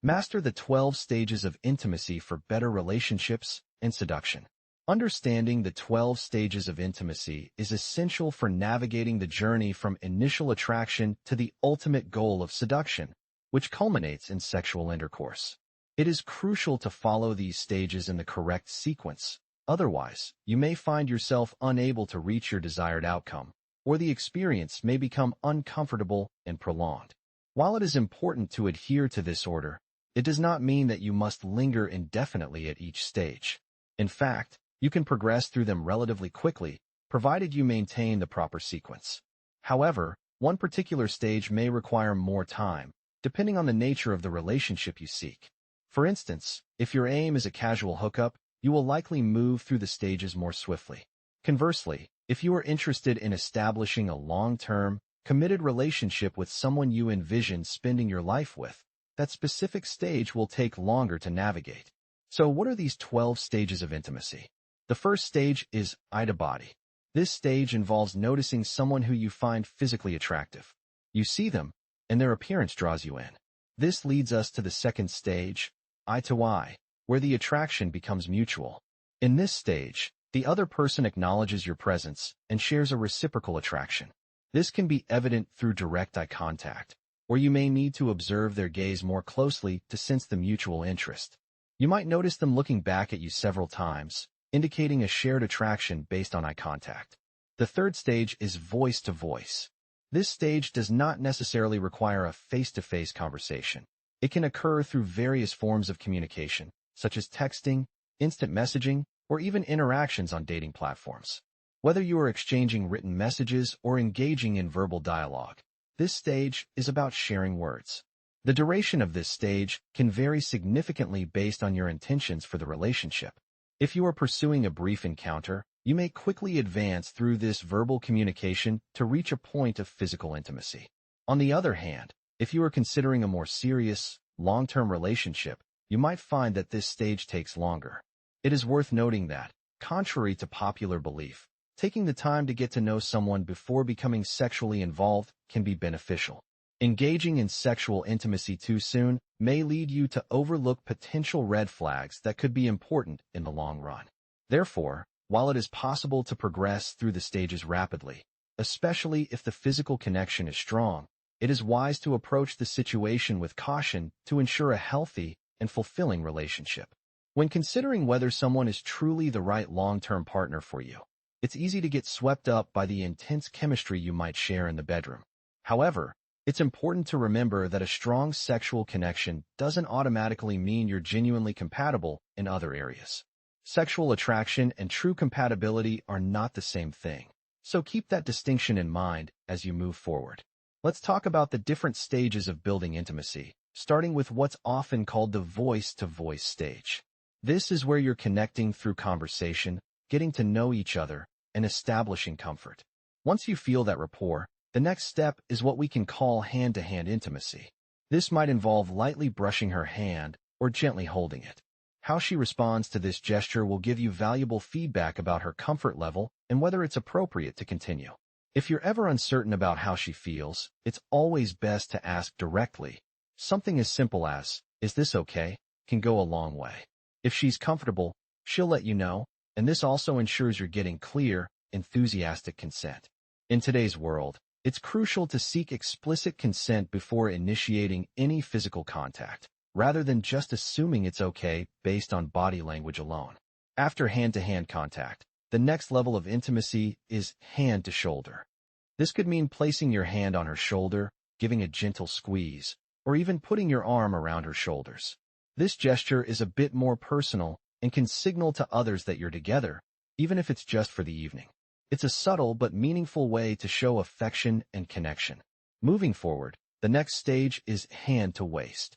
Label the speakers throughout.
Speaker 1: Master the 12 stages of intimacy for better relationships and seduction. Understanding the 12 stages of intimacy is essential for navigating the journey from initial attraction to the ultimate goal of seduction, which culminates in sexual intercourse. It is crucial to follow these stages in the correct sequence. Otherwise, you may find yourself unable to reach your desired outcome, or the experience may become uncomfortable and prolonged. While it is important to adhere to this order, it does not mean that you must linger indefinitely at each stage. In fact, you can progress through them relatively quickly, provided you maintain the proper sequence. However, one particular stage may require more time, depending on the nature of the relationship you seek. For instance, if your aim is a casual hookup, you will likely move through the stages more swiftly. Conversely, if you are interested in establishing a long-term, committed relationship with someone you envision spending your life with, that specific stage will take longer to navigate. So what are these 12 stages of intimacy? The first stage is eye to body. This stage involves noticing someone who you find physically attractive. You see them, and their appearance draws you in. This leads us to the second stage, eye to eye, where the attraction becomes mutual. In this stage, the other person acknowledges your presence and shares a reciprocal attraction. This can be evident through direct eye contact, or you may need to observe their gaze more closely to sense the mutual interest. You might notice them looking back at you several times, indicating a shared attraction based on eye contact. The third stage is voice to voice. This stage does not necessarily require a face-to-face conversation. It can occur through various forms of communication, such as texting, instant messaging, or even interactions on dating platforms. Whether you are exchanging written messages or engaging in verbal dialogue, this stage is about sharing words. The duration of this stage can vary significantly based on your intentions for the relationship. If you are pursuing a brief encounter, you may quickly advance through this verbal communication to reach a point of physical intimacy. On the other hand, if you are considering a more serious, long-term relationship, you might find that this stage takes longer. It is worth noting that, contrary to popular belief, taking the time to get to know someone before becoming sexually involved can be beneficial. Engaging in sexual intimacy too soon may lead you to overlook potential red flags that could be important in the long run. Therefore, while it is possible to progress through the stages rapidly, especially if the physical connection is strong, it is wise to approach the situation with caution to ensure a healthy and fulfilling relationship. When considering whether someone is truly the right long-term partner for you, it's easy to get swept up by the intense chemistry you might share in the bedroom. However, it's important to remember that a strong sexual connection doesn't automatically mean you're genuinely compatible in other areas. Sexual attraction and true compatibility are not the same thing, so keep that distinction in mind as you move forward. Let's talk about the different stages of building intimacy, starting with what's often called the voice-to-voice stage. This is where you're connecting through conversation, getting to know each other, and establishing comfort. Once you feel that rapport, the next step is what we can call hand-to-hand intimacy. This might involve lightly brushing her hand or gently holding it. How she responds to this gesture will give you valuable feedback about her comfort level and whether it's appropriate to continue. If you're ever uncertain about how she feels, it's always best to ask directly. Something as simple as, "Is this okay?" can go a long way. If she's comfortable, she'll let you know, and this also ensures you're getting clear, enthusiastic consent. In today's world, it's crucial to seek explicit consent before initiating any physical contact, rather than just assuming it's okay based on body language alone. After hand-to-hand contact, the next level of intimacy is hand-to-shoulder. This could mean placing your hand on her shoulder, giving a gentle squeeze, or even putting your arm around her shoulders. This gesture is a bit more personal and can signal to others that you're together, even if it's just for the evening. It's a subtle but meaningful way to show affection and connection. Moving forward, the next stage is hand-to-waist.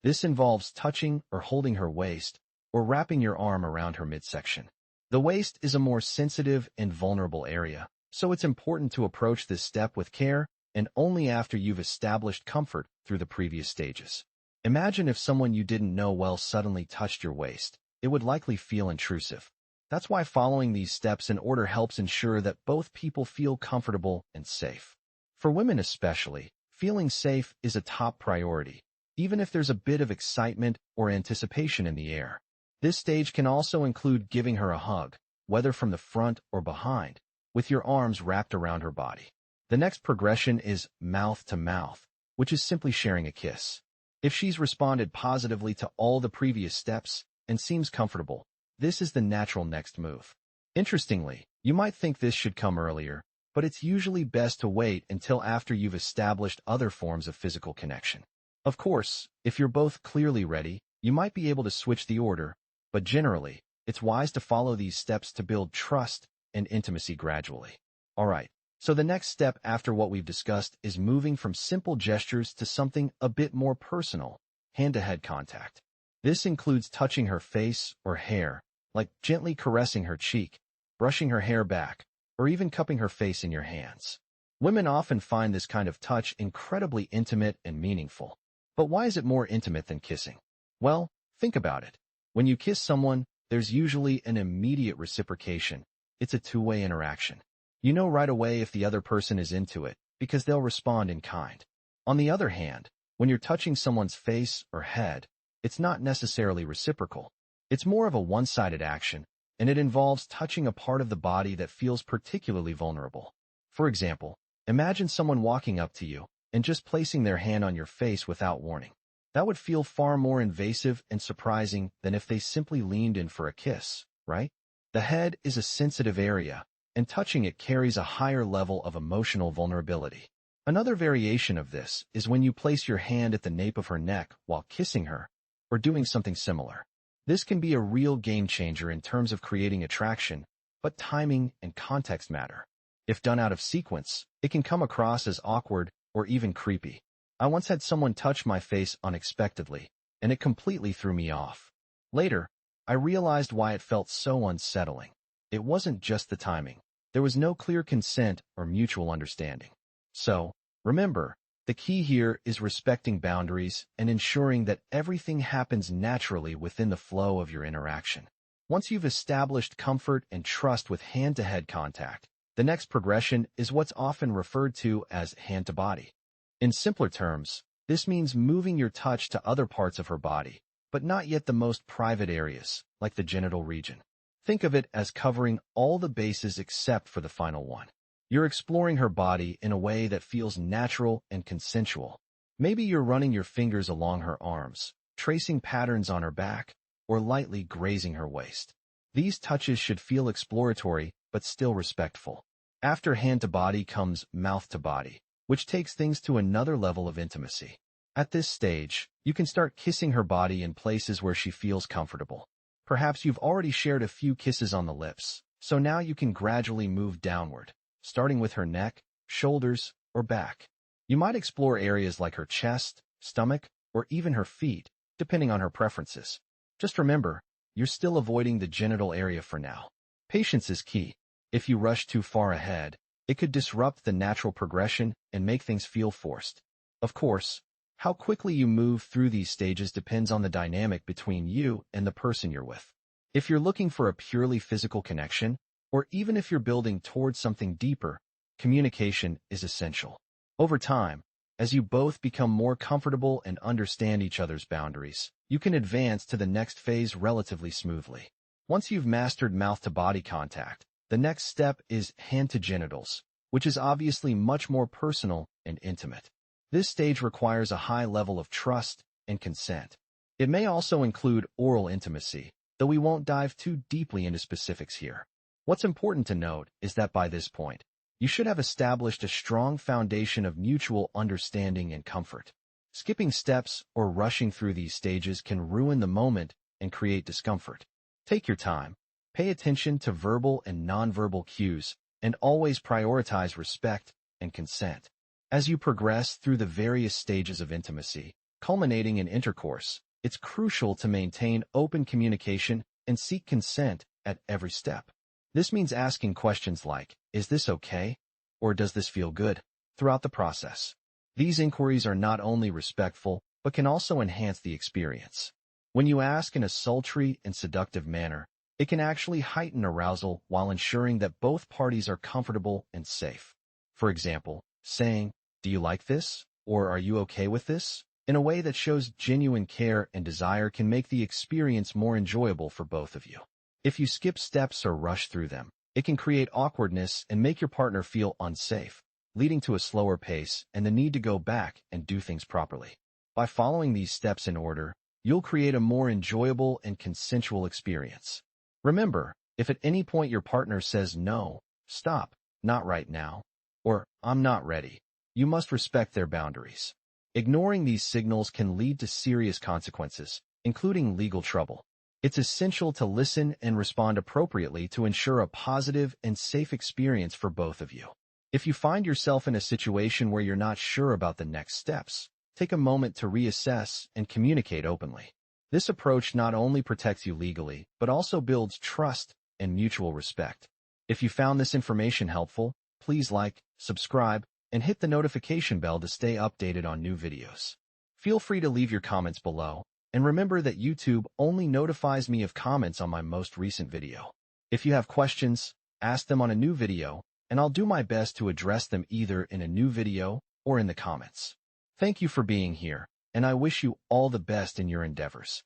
Speaker 1: This involves touching or holding her waist, or wrapping your arm around her midsection. The waist is a more sensitive and vulnerable area, so it's important to approach this step with care and only after you've established comfort through the previous stages. Imagine if someone you didn't know well suddenly touched your waist. It would likely feel intrusive. That's why following these steps in order helps ensure that both people feel comfortable and safe. For women especially, feeling safe is a top priority, even if there's a bit of excitement or anticipation in the air. This stage can also include giving her a hug, whether from the front or behind, with your arms wrapped around her body. The next progression is mouth to mouth, which is simply sharing a kiss. If she's responded positively to all the previous steps and seems comfortable, this is the natural next move. Interestingly, you might think this should come earlier, but it's usually best to wait until after you've established other forms of physical connection. Of course, if you're both clearly ready, you might be able to switch the order, but generally, it's wise to follow these steps to build trust and intimacy gradually. Alright, so the next step after what we've discussed is moving from simple gestures to something a bit more personal, hand-to-head contact. This includes touching her face or hair, like gently caressing her cheek, brushing her hair back, or even cupping her face in your hands. Women often find this kind of touch incredibly intimate and meaningful. But why is it more intimate than kissing? Well, think about it. When you kiss someone, there's usually an immediate reciprocation. It's a two-way interaction. You know right away if the other person is into it, because they'll respond in kind. On the other hand, when you're touching someone's face or head, it's not necessarily reciprocal. It's more of a one-sided action, and it involves touching a part of the body that feels particularly vulnerable. For example, imagine someone walking up to you and just placing their hand on your face without warning. That would feel far more invasive and surprising than if they simply leaned in for a kiss, right? The head is a sensitive area, and touching it carries a higher level of emotional vulnerability. Another variation of this is when you place your hand at the nape of her neck while kissing her, or doing something similar. This can be a real game changer in terms of creating attraction, but timing and context matter. If done out of sequence, it can come across as awkward or even creepy. I once had someone touch my face unexpectedly, and it completely threw me off. Later, I realized why it felt so unsettling. It wasn't just the timing. There was no clear consent or mutual understanding. So, remember, the key here is respecting boundaries and ensuring that everything happens naturally within the flow of your interaction. Once you've established comfort and trust with hand-to-head contact, the next progression is what's often referred to as hand-to-body. In simpler terms, this means moving your touch to other parts of her body, but not yet the most private areas, like the genital region. Think of it as covering all the bases except for the final one. You're exploring her body in a way that feels natural and consensual. Maybe you're running your fingers along her arms, tracing patterns on her back, or lightly grazing her waist. These touches should feel exploratory, but still respectful. After hand-to-body comes mouth-to-body, which takes things to another level of intimacy. At this stage, you can start kissing her body in places where she feels comfortable. Perhaps you've already shared a few kisses on the lips, so now you can gradually move downward, starting with her neck, shoulders, or back. You might explore areas like her chest, stomach, or even her feet, depending on her preferences. Just remember, you're still avoiding the genital area for now. Patience is key. If you rush too far ahead, it could disrupt the natural progression and make things feel forced. Of course, how quickly you move through these stages depends on the dynamic between you and the person you're with. If you're looking for a purely physical connection, or even if you're building towards something deeper, communication is essential. Over time, as you both become more comfortable and understand each other's boundaries, you can advance to the next phase relatively smoothly. Once you've mastered mouth-to-body contact, the next step is hand-to-genitals, which is obviously much more personal and intimate. This stage requires a high level of trust and consent. It may also include oral intimacy, though we won't dive too deeply into specifics here. What's important to note is that by this point, you should have established a strong foundation of mutual understanding and comfort. Skipping steps or rushing through these stages can ruin the moment and create discomfort. Take your time, pay attention to verbal and nonverbal cues, and always prioritize respect and consent. As you progress through the various stages of intimacy, culminating in intercourse, it's crucial to maintain open communication and seek consent at every step. This means asking questions like, "Is this okay?" or "Does this feel good?" throughout the process. These inquiries are not only respectful, but can also enhance the experience. When you ask in a sultry and seductive manner, it can actually heighten arousal while ensuring that both parties are comfortable and safe. For example, saying, "Do you like this?" or "Are you okay with this?" in a way that shows genuine care and desire can make the experience more enjoyable for both of you. If you skip steps or rush through them, it can create awkwardness and make your partner feel unsafe, leading to a slower pace and the need to go back and do things properly. By following these steps in order, you'll create a more enjoyable and consensual experience. Remember, if at any point your partner says no, stop, not right now, or I'm not ready, you must respect their boundaries. Ignoring these signals can lead to serious consequences, including legal trouble. It's essential to listen and respond appropriately to ensure a positive and safe experience for both of you. If you find yourself in a situation where you're not sure about the next steps, take a moment to reassess and communicate openly. This approach not only protects you legally, but also builds trust and mutual respect. If you found this information helpful, please like, subscribe, and hit the notification bell to stay updated on new videos. Feel free to leave your comments below, and remember that YouTube only notifies me of comments on my most recent video. If you have questions, ask them on a new video, and I'll do my best to address them either in a new video or in the comments. Thank you for being here, and I wish you all the best in your endeavors.